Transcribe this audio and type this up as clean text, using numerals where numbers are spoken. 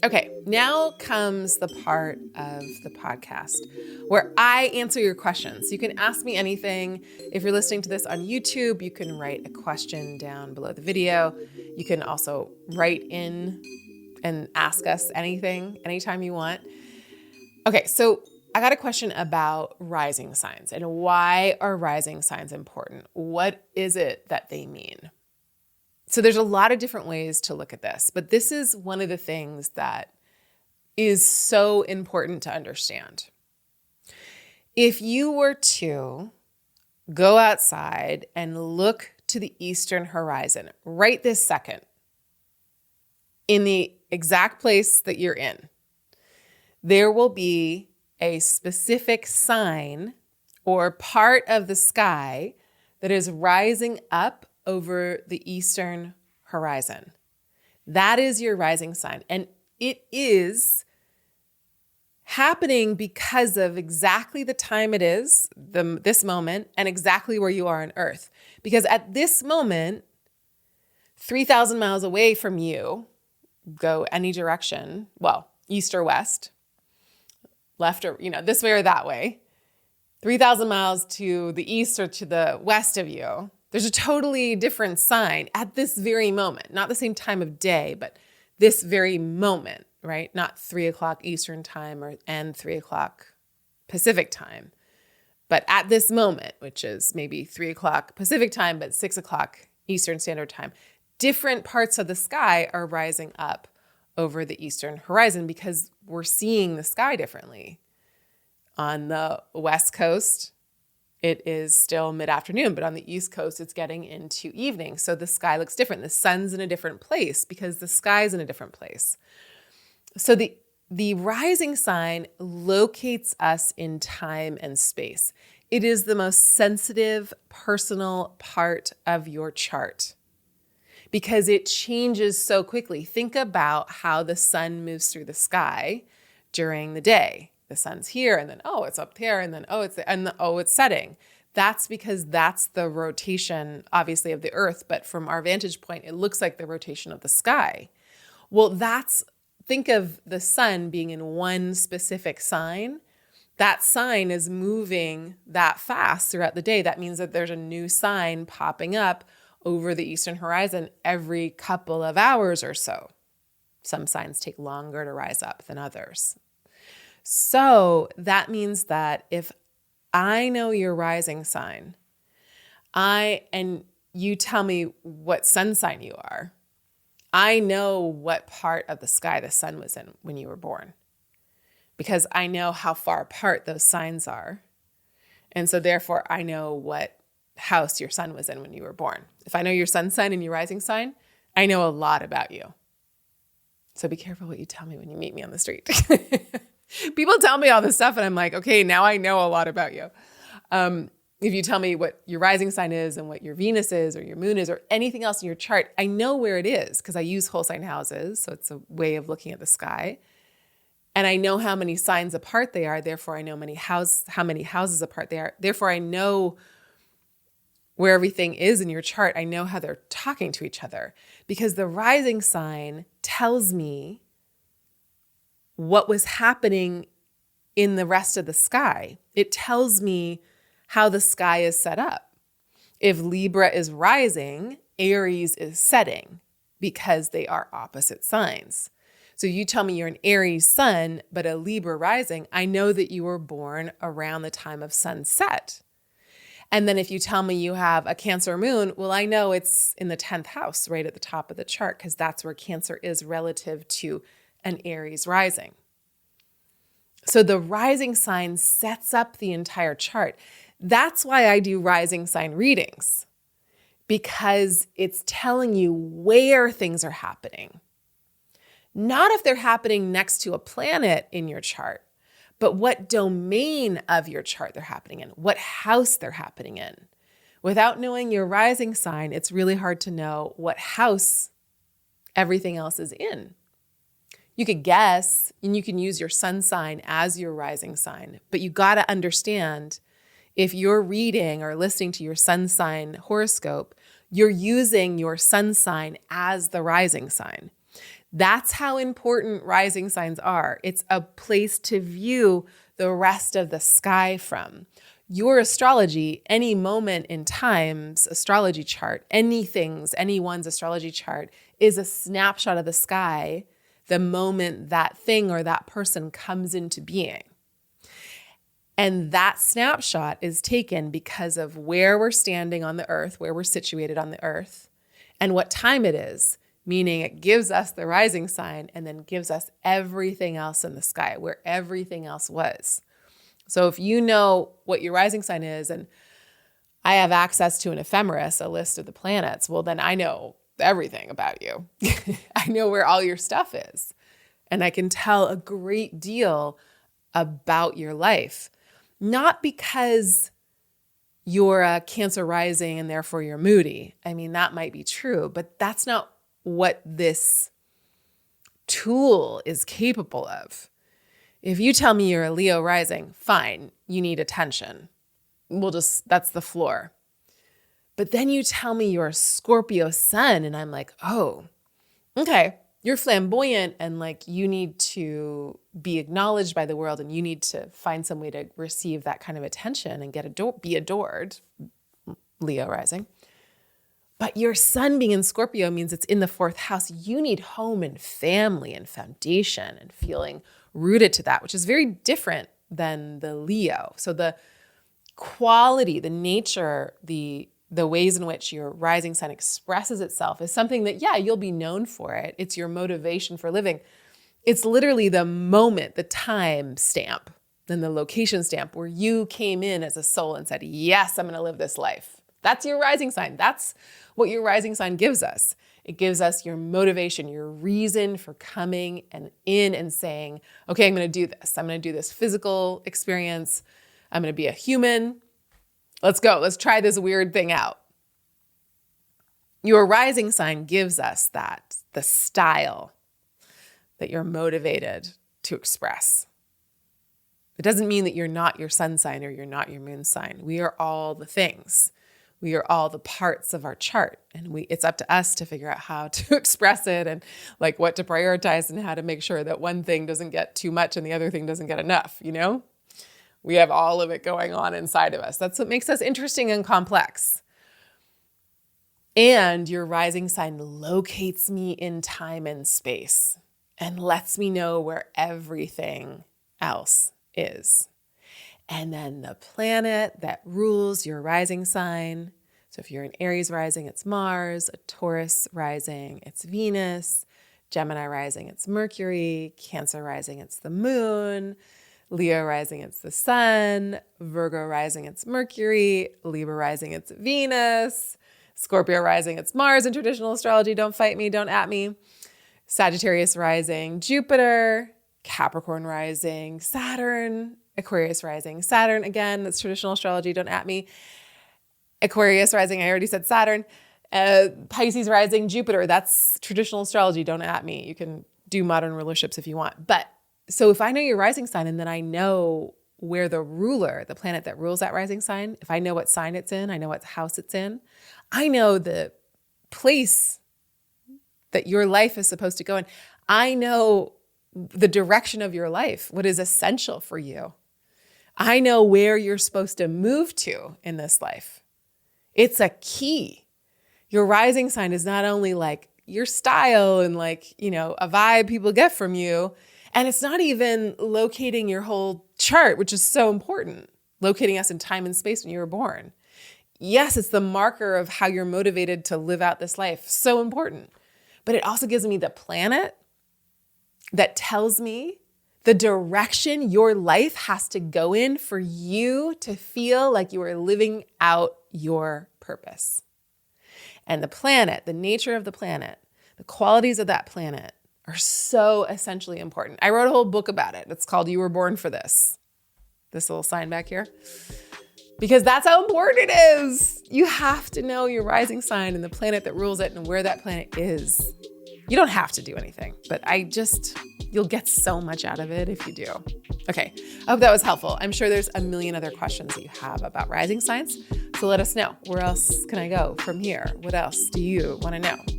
Okay, now comes the part of the podcast where I answer your questions. You can ask me anything. If you're listening to this on YouTube, you can write a question down below the video. You can also write in and ask us anything anytime you want. Okay, so I got a question about rising signs and why are rising signs important? What is it that they mean? So there's a lot of different ways to look at this, but this is one of the things that is so important to understand. If you were to go outside and look to the eastern horizon right this second, in the exact place that you're in, there will be a specific sign or part of the sky that is rising up over the eastern horizon. That is your rising sign. And it is happening because of exactly the time it is, this moment, and exactly where you are on Earth. Because at this moment, 3,000 miles away from you, go any direction, well, east or west, left or, this way or that way, 3,000 miles to the east or to the west of you, there's a totally different sign at this very moment, not the same time of day, but this very moment, right? Not 3 o'clock Eastern time and 3 o'clock Pacific time, but at this moment, which is maybe 3 o'clock Pacific time, but 6 o'clock Eastern Standard Time, different parts of the sky are rising up over the eastern horizon because we're seeing the sky differently. On the West Coast, it is still mid-afternoon, but on the East Coast, it's getting into evening. So the sky looks different. The sun's in a different place because the sky's in a different place. So the rising sign locates us in time and space. It is the most sensitive, personal part of your chart because it changes so quickly. Think about how the sun moves through the sky during the day. The sun's here and then, it's up there and then, it's setting. That's because that's the rotation, obviously, of the Earth. But from our vantage point, it looks like the rotation of the sky. Well, think of the sun being in one specific sign. That sign is moving that fast throughout the day. That means that there's a new sign popping up over the eastern horizon every couple of hours or so. Some signs take longer to rise up than others. So that means that if I know your rising sign, and you tell me what sun sign you are, I know what part of the sky the sun was in when you were born because I know how far apart those signs are. And so therefore I know what house your sun was in when you were born. If I know your sun sign and your rising sign, I know a lot about you. So be careful what you tell me when you meet me on the street. People tell me all this stuff and I'm like, okay, now I know a lot about you. If you tell me what your rising sign is and what your Venus is or your moon is or anything else in your chart, I know where it is because I use whole sign houses. So it's a way of looking at the sky. And I know how many signs apart they are. Therefore, I know how many houses apart they are. Therefore, I know where everything is in your chart. I know how they're talking to each other because the rising sign tells me what was happening in the rest of the sky. It tells me how the sky is set up. If Libra is rising, Aries is setting because they are opposite signs. So you tell me you're an Aries sun, but a Libra rising, I know that you were born around the time of sunset. And then if you tell me you have a Cancer moon, well, I know it's in the 10th house, right at the top of the chart, because that's where Cancer is relative to an Aries rising. So the rising sign sets up the entire chart. That's why I do rising sign readings, because it's telling you where things are happening. Not if they're happening next to a planet in your chart, but what domain of your chart they're happening in, what house they're happening in. Without knowing your rising sign, it's really hard to know what house everything else is in. You could guess, and you can use your sun sign as your rising sign, but you got to understand if you're reading or listening to your sun sign horoscope, you're using your sun sign as the rising sign. That's how important rising signs are. It's a place to view the rest of the sky from. Your astrology, any moment in time's astrology chart, anyone's astrology chart is a snapshot of the sky the moment that thing or that person comes into being. And that snapshot is taken because of where we're standing on the earth, where we're situated on the earth, and what time it is, meaning it gives us the rising sign and then gives us everything else in the sky, where everything else was. So if you know what your rising sign is, and I have access to an ephemeris, a list of the planets, well, then I know everything about you. I know where all your stuff is. And I can tell a great deal about your life. Not because you're a Cancer rising and therefore you're moody. I mean, that might be true, but that's not what this tool is capable of. If you tell me you're a Leo rising, fine, you need attention. That's the floor. But then you tell me you're a Scorpio sun, and I'm like, oh, okay, you're flamboyant and like you need to be acknowledged by the world and you need to find some way to receive that kind of attention and be adored, Leo rising. But your sun being in Scorpio means it's in the 4th house. You need home and family and foundation and feeling rooted to that, which is very different than the Leo. So the quality, the nature, the ways in which your rising sign expresses itself is something that, yeah, you'll be known for it. It's your motivation for living. It's literally the moment, the time stamp, then the location stamp where you came in as a soul and said, yes, I'm going to live this life. That's your rising sign. That's what your rising sign gives us. It gives us your motivation, your reason for coming and in and saying, okay, I'm going to do this. I'm going to do this physical experience. I'm going to be a human. Let's go. Let's try this weird thing out. Your rising sign gives us that, the style that you're motivated to express. It doesn't mean that you're not your sun sign or you're not your moon sign. We are all the things. We are all the parts of our chart, and it's up to us to figure out how to express it and like what to prioritize and how to make sure that one thing doesn't get too much and the other thing doesn't get enough, you know? We have all of it going on inside of us. That's what makes us interesting and complex. And your rising sign locates me in time and space and lets me know where everything else is. And then the planet that rules your rising sign. So if you're an Aries rising, it's Mars. A Taurus rising, it's Venus. Gemini rising, it's Mercury. Cancer rising, it's the moon. Leo rising, it's the sun. Virgo rising, it's Mercury. Libra rising, it's Venus. Scorpio rising, it's Mars in traditional astrology. Don't fight me, don't at me. Sagittarius rising, Jupiter. Capricorn rising, Saturn. Aquarius rising, Saturn. Again, that's traditional astrology. Don't at me. Aquarius rising, I already said Saturn. Pisces rising, Jupiter. That's traditional astrology. Don't at me. You can do modern rulerships if you want. But so if I know your rising sign and then I know where the ruler, the planet that rules that rising sign, if I know what sign it's in, I know what house it's in, I know the place that your life is supposed to go in. I know the direction of your life, what is essential for you. I know where you're supposed to move to in this life. It's a key. Your rising sign is not only like your style and like, you know, a vibe people get from you. And it's not even locating your whole chart, which is so important, locating us in time and space when you were born. Yes, it's the marker of how you're motivated to live out this life. So important. But it also gives me the planet that tells me the direction your life has to go in for you to feel like you are living out your purpose. And the planet, the nature of the planet, the qualities of that planet are so essentially important. I wrote a whole book about it. It's called You Were Born for This. This little sign back here. Because that's how important it is. You have to know your rising sign and the planet that rules it and where that planet is. You don't have to do anything, but you'll get so much out of it if you do. Okay, I hope that was helpful. I'm sure there's a million other questions that you have about rising signs. So let us know. Where else can I go from here? What else do you want to know?